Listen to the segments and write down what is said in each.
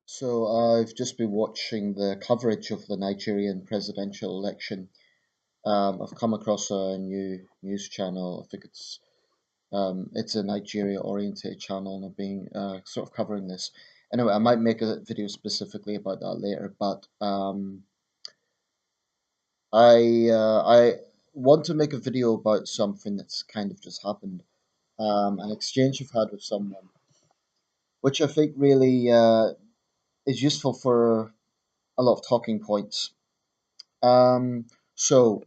So I've just been watching the coverage of the Nigerian presidential election. I've come across a new news channel. I think it's a Nigeria oriented channel, and I've been sort of covering this. Anyway, I might make a video specifically about that later, but I want to make a video about something that's kind of just happened. An exchange I've had with someone, which I think really is useful for a lot of talking points. So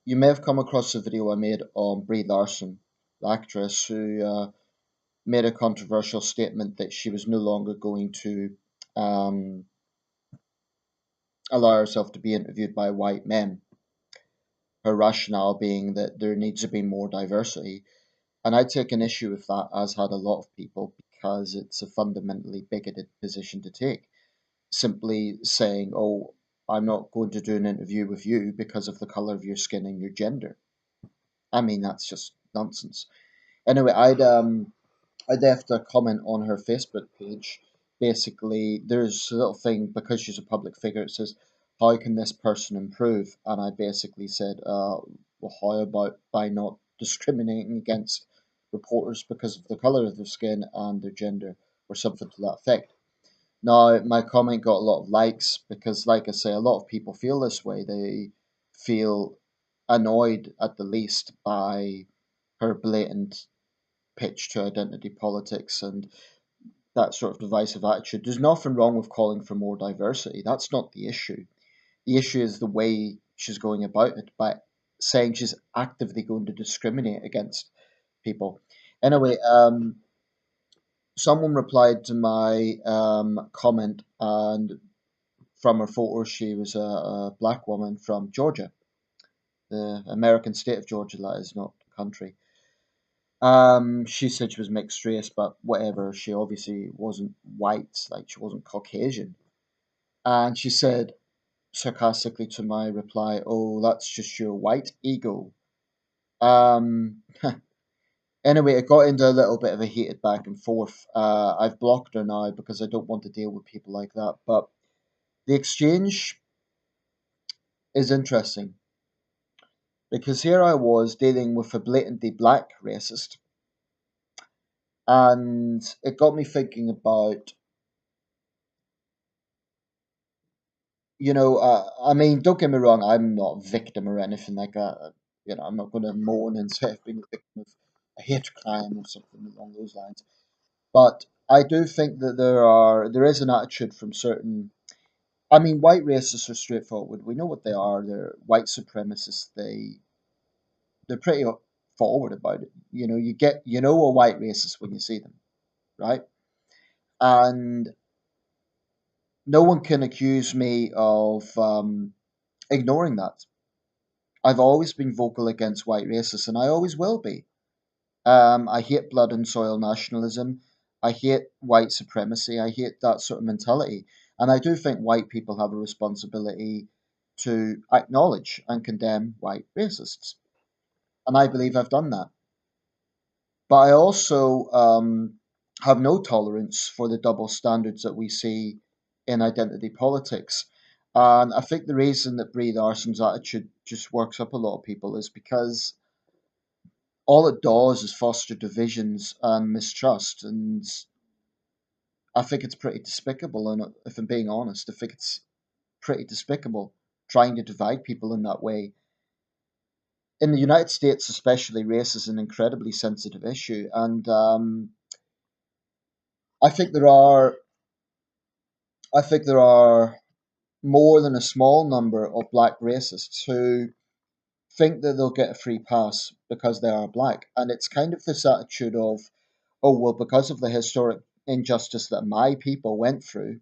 you may have come across a video I made on Brie Larson, the actress who made a controversial statement that she was no longer going to um, allow herself to be interviewed by white men. Her rationale being that there needs to be more diversity. And I take an issue with that, as had a lot of people, because it's a fundamentally bigoted position to take. Simply saying, oh, I'm not going to do an interview with you because of the color of your skin and your gender. I mean, that's just nonsense. Anyway, I'd left a comment on her Facebook page. Basically, there's a little thing because she's a public figure. It says, "How can this person improve?" And I basically said, "Well, how about by not discriminating against reporters because of the color of their skin and their gender, or something to that effect." Now, my comment got a lot of likes because, like I say, a lot of people feel this way. They feel annoyed at the least by her blatant pitch to identity politics and that sort of divisive attitude. There's nothing wrong with calling for more diversity. That's not the issue. The issue is the way she's going about it by saying she's actively going to discriminate against people. Anyway, someone replied to my comment, and from her photo, she was a black woman from Georgia, the American state of Georgia, that is, not the country. She said she was mixed race, but whatever. She obviously wasn't white, like she wasn't Caucasian. And she said sarcastically to my reply, "Oh, that's just your white ego." Um, anyway, it got into a little bit of a heated back and forth. I've blocked her now because I don't want to deal with people like that. But the exchange is interesting because here I was dealing with a blatantly black racist, and it got me thinking about I mean, don't get me wrong, I'm not a victim or anything like that. I'm not going to moan and say I've been a victim of a hate crime or something along those lines. But I do think that there is an attitude from certain. I mean, white racists are straightforward. We know what they are. They're white supremacists. They're pretty forward about it. You know a white racist when you see them, right? And no one can accuse me of ignoring that. I've always been vocal against white racists, and I always will be. I hate blood and soil nationalism. I hate white supremacy. I hate that sort of mentality. And I do think white people have a responsibility to acknowledge and condemn white racists. And I believe I've done that. But I also have no tolerance for the double standards that we see in identity politics. And I think the reason that Brie Larson's attitude just works up a lot of people is because all it does is foster divisions and mistrust. And I think it's pretty despicable. And if I'm being honest, I think it's pretty despicable trying to divide people in that way. In the United States, especially, race is an incredibly sensitive issue. And I think there are, I think there are more than a small number of black racists who think that they'll get a free pass because they are black. And it's kind of this attitude of, oh, well, because of the historic injustice that my people went through,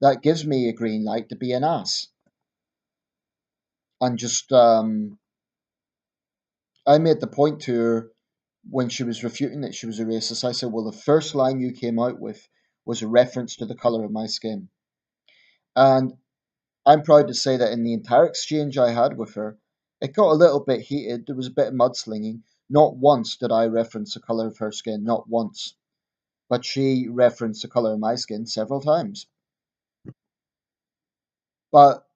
that gives me a green light to be an ass. And just, I made the point to her when she was refuting that she was a racist. I said, well, the first line you came out with was a reference to the colour of my skin. And I'm proud to say that in the entire exchange I had with her, it got a little bit heated. There was a bit of mudslinging. Not once did I reference the colour of her skin, not once. But she referenced the colour of my skin several times. But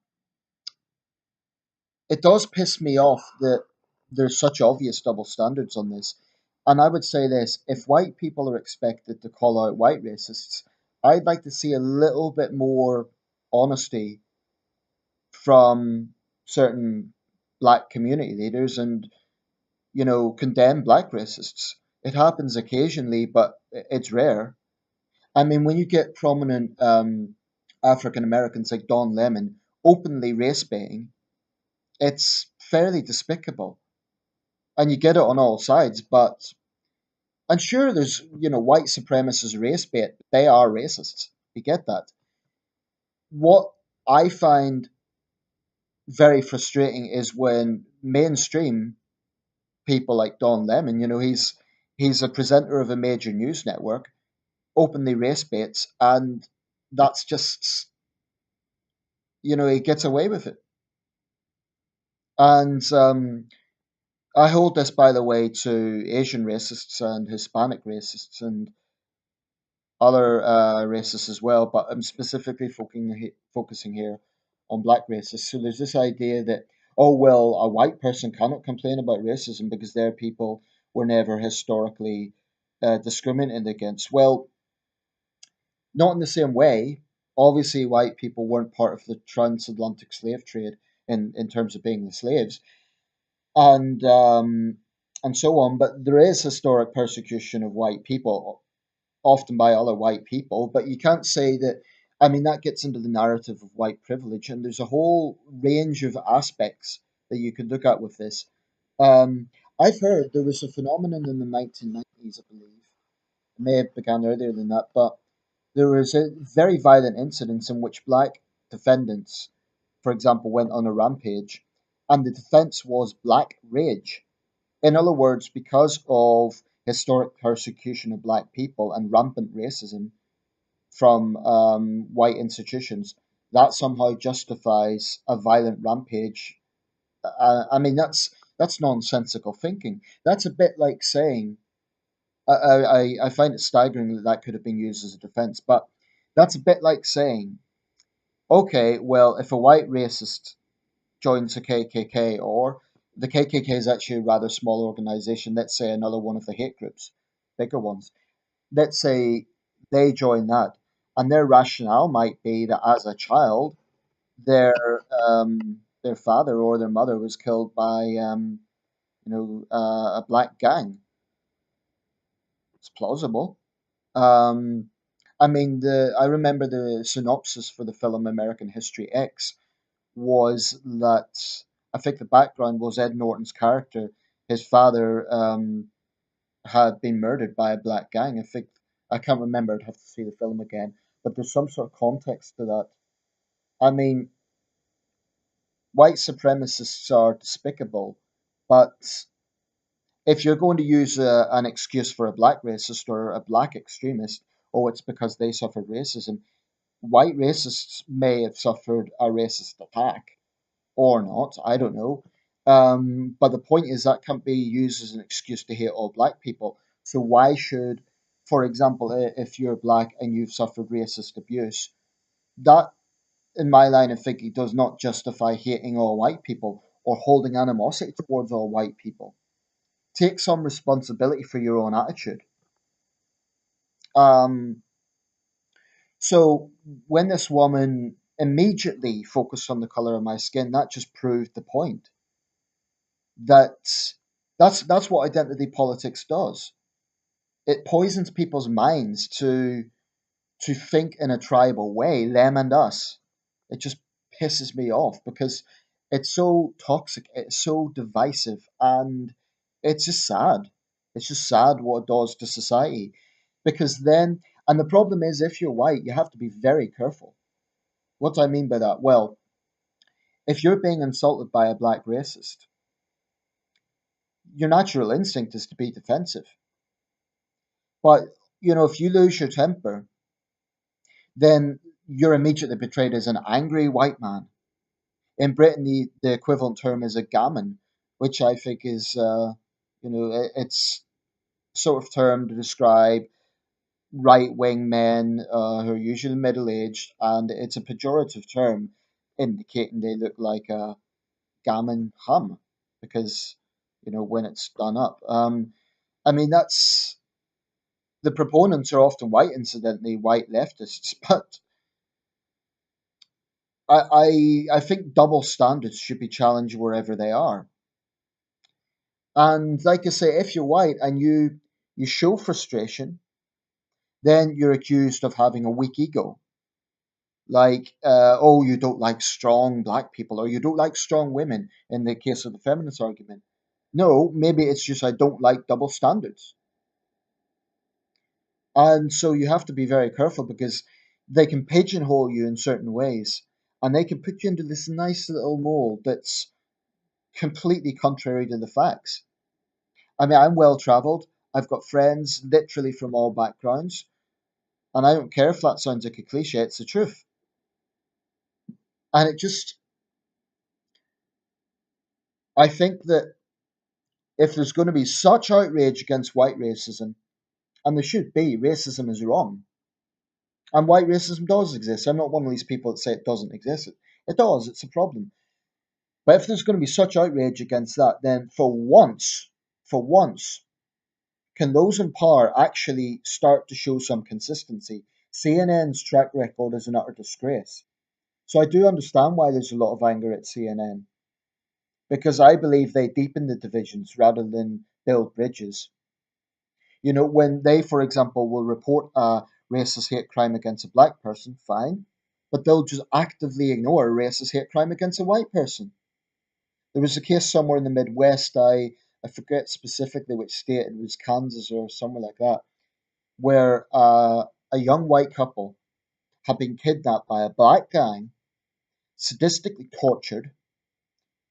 it does piss me off that there's such obvious double standards on this. And I would say this, if white people are expected to call out white racists, I'd like to see a little bit more honesty from certain black community leaders and, condemn black racists. It happens occasionally, but it's rare. I mean, when you get prominent African Americans like Don Lemon openly race baiting, it's fairly despicable. And you get it on all sides. But I'm sure there's, white supremacist race bait. They are racists. We get that. What I find very frustrating is when mainstream people like Don Lemon, he's a presenter of a major news network, openly race baits, and that's just, he gets away with it. And I hold this, by the way, to Asian racists and Hispanic racists and other racists as well, but I'm specifically focusing here on black racists. So there's this idea that, oh, well, a white person cannot complain about racism because their people were never historically discriminated against. Well, not in the same way. Obviously, white people weren't part of the transatlantic slave trade in terms of being the slaves, and and so on. But there is historic persecution of white people, often by other white people, but you can't say that. I mean, that gets into the narrative of white privilege, and there's a whole range of aspects that you could look at with this. I've heard there was a phenomenon in the 1990s, I believe. It may have begun earlier than that, but there was a very violent incident in which black defendants, for example, went on a rampage, and the defense was black rage. In other words, because of historic persecution of black people and rampant racism from white institutions, that somehow justifies a violent rampage. I mean, that's nonsensical thinking. That's a bit like saying, I find it staggering that that could have been used as a defense, but that's a bit like saying, okay, well, if a white racist joins the KKK, or the KKK is actually a rather small organization, let's say another one of the hate groups, bigger ones, let's say they join that, and their rationale might be that as a child, their their father or their mother was killed by a black gang. It's plausible. Um, I mean, the I remember the synopsis for the film American History X was that I think the background was Ed Norton's character. His father had been murdered by a black gang. I think I can't remember. I'd have to see the film again. But there's some sort of context to that. I mean, white supremacists are despicable, but if you're going to use an excuse for a black racist or a black extremist, oh, it's because they suffered racism. White racists may have suffered a racist attack or not, I don't know. But the point is that can't be used as an excuse to hate all black people. So why should, for example, if you're black and you've suffered racist abuse, that, in my line of thinking, does not justify hating all white people or holding animosity towards all white people. Take some responsibility for your own attitude. Um, so when this woman immediately focused on the color of my skin, that just proved the point that that's what identity politics does. It poisons people's minds to think in a tribal way, them and us. It just pisses me off because it's so toxic, it's so divisive, and it's just sad. It's just sad what it does to society. Because then, and the problem is, if you're white, you have to be very careful. What do I mean by that? Well, if you're being insulted by a black racist, your natural instinct is to be defensive. But, if you lose your temper, then you're immediately portrayed as an angry white man. In Britain, the equivalent term is a gammon, which I think is, it's sort of term to describe right wing men who are usually middle aged, and it's a pejorative term. indicating they look like a gammon hum because when it's done up. I mean that's the proponents are often white, incidentally, white leftists, but I think double standards should be challenged wherever they are. And like I say, if you're white and you show frustration, then you're accused of having a weak ego. Like, oh, you don't like strong black people, or you don't like strong women, in the case of the feminist argument. No, maybe it's just I don't like double standards. And so you have to be very careful because they can pigeonhole you in certain ways, and they can put you into this nice little mold that's completely contrary to the facts. I mean, I'm well traveled. I've got friends literally from all backgrounds, and I don't care if that sounds like a cliche, it's the truth. And I think that if there's going to be such outrage against white racism, and there should be, racism is wrong, and white racism does exist. I'm not one of these people that say it doesn't exist. It does, it's a problem. But if there's going to be such outrage against that, then for once, can those in power actually start to show some consistency? CNN's track record is an utter disgrace. So I do understand why there's a lot of anger at CNN, because I believe they deepen the divisions rather than build bridges. When they, for example, will report a racist hate crime against a black person, fine, but they'll just actively ignore a racist hate crime against a white person. There was a case somewhere in the Midwest, I forget specifically which state, it was Kansas or somewhere like that, where a young white couple had been kidnapped by a black gang, sadistically tortured.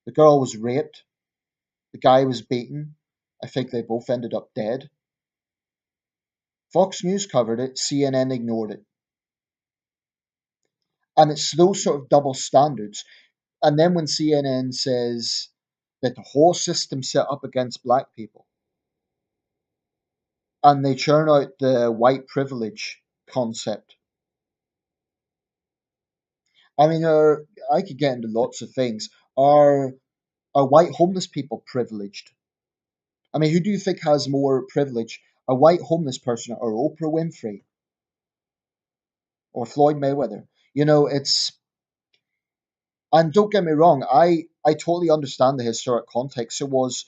The girl was raped, the guy was beaten. I think they both ended up dead. Fox News covered it, CNN ignored it. And it's those sort of double standards. And then when CNN says that the whole system set up against black people, and they churn out the white privilege concept. I mean, I could get into lots of things. Are white homeless people privileged? I mean, who do you think has more privilege? A white homeless person or Oprah Winfrey or Floyd Mayweather? It's, and don't get me wrong, I totally understand the historic context. It was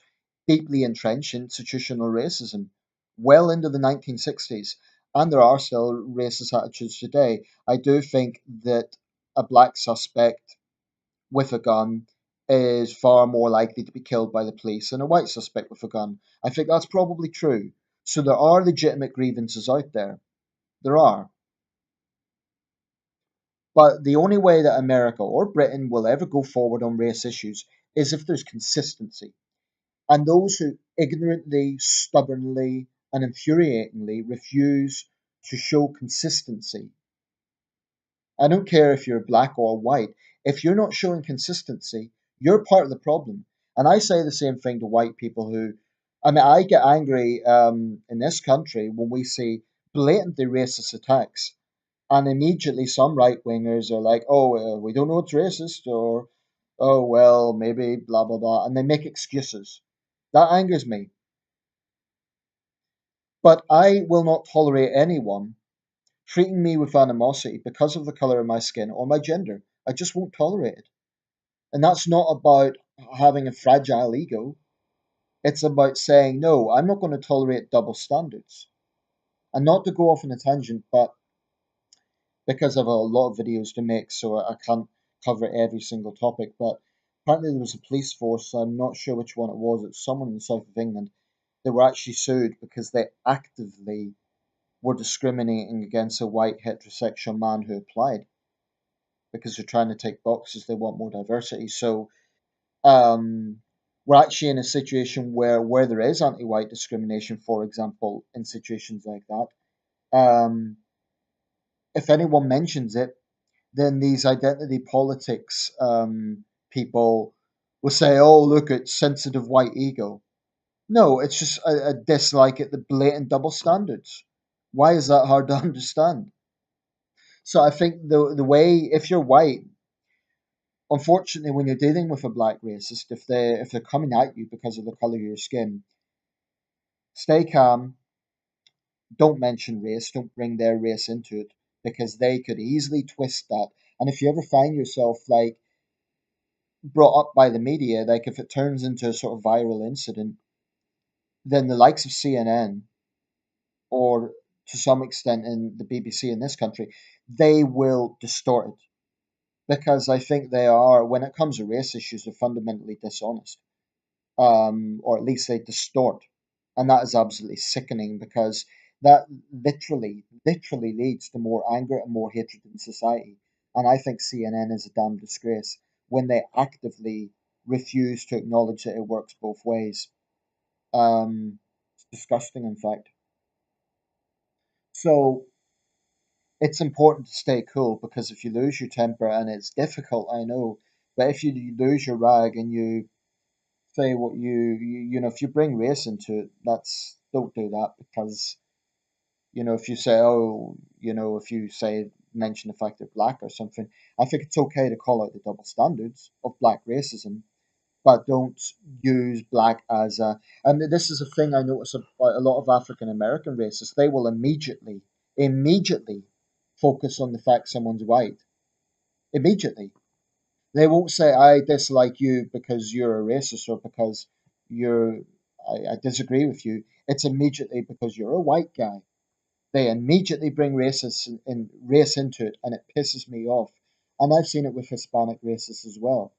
deeply entrenched institutional racism well into the 1960s, and there are still racist attitudes today. I do think that a black suspect with a gun is far more likely to be killed by the police than a white suspect with a gun. I think that's probably true. So there are legitimate grievances out there. There are. But the only way that America or Britain will ever go forward on race issues is if there's consistency. And those who ignorantly, stubbornly, and infuriatingly refuse to show consistency, I don't care if you're black or white, if you're not showing consistency, you're part of the problem. And I say the same thing to white people who, I mean, I get angry in this country when we see blatantly racist attacks. And immediately some right wingers are like, oh, we don't know it's racist, or, oh, well, maybe, blah, blah, blah. And they make excuses. That angers me. But I will not tolerate anyone treating me with animosity because of the color of my skin or my gender. I just won't tolerate it. And that's not about having a fragile ego. It's about saying, no, I'm not going to tolerate double standards. And not to go off on a tangent, but because I have a lot of videos to make, so I can't cover every single topic. But apparently, there was a police force, I'm not sure which one it was, it's someone in the south of England, they were actually sued because they actively were discriminating against a white heterosexual man who applied because they're trying to take boxes, they want more diversity. So um, we're actually in a situation where there is anti-white discrimination, for example, in situations like that. Um, if anyone mentions it, then these identity politics people will say, "Oh, look, it's sensitive white ego." No, it's just a dislike at the blatant double standards. Why is that hard to understand? So I think the way, if you're white, unfortunately, when you're dealing with a black racist, if they're coming at you because of the color of your skin, stay calm. Don't mention race. Don't bring their race into it because they could easily twist that. And if you ever find yourself like brought up by the media, like if it turns into a sort of viral incident, then the likes of CNN or to some extent in the BBC in this country, they will distort it because I think they are, when it comes to race issues, they're fundamentally dishonest, or at least they distort, and that is absolutely sickening because that literally leads to more anger and more hatred in society. And I think CNN is a damn disgrace when they actively refuse to acknowledge that it works both ways. It's disgusting, in fact. So it's important to stay cool because if you lose your temper, and it's difficult, I know, but if you lose your rag and you say what you know, if you bring race into it, that's don't do that because if you say, oh, if you say mention the fact they're black or something, I think it's okay to call out the double standards of black racism, but don't use black as a. And this is a thing I notice about a lot of African American racists. They will immediately focus on the fact someone's white. Immediately, they won't say I dislike you because you're a racist or because you're. I disagree with you. It's immediately because you're a white guy. They immediately bring race into it, and it pisses me off. And I've seen it with Hispanic racists as well.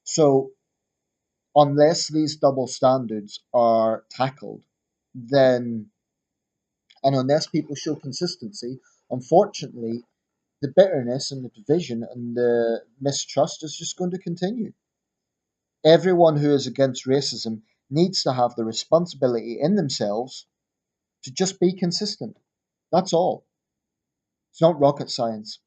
So unless these double standards are tackled, then and unless people show consistency, unfortunately, the bitterness and the division and the mistrust is just going to continue. Everyone who is against racism needs to have the responsibility in themselves to just be consistent. That's all. It's not rocket science.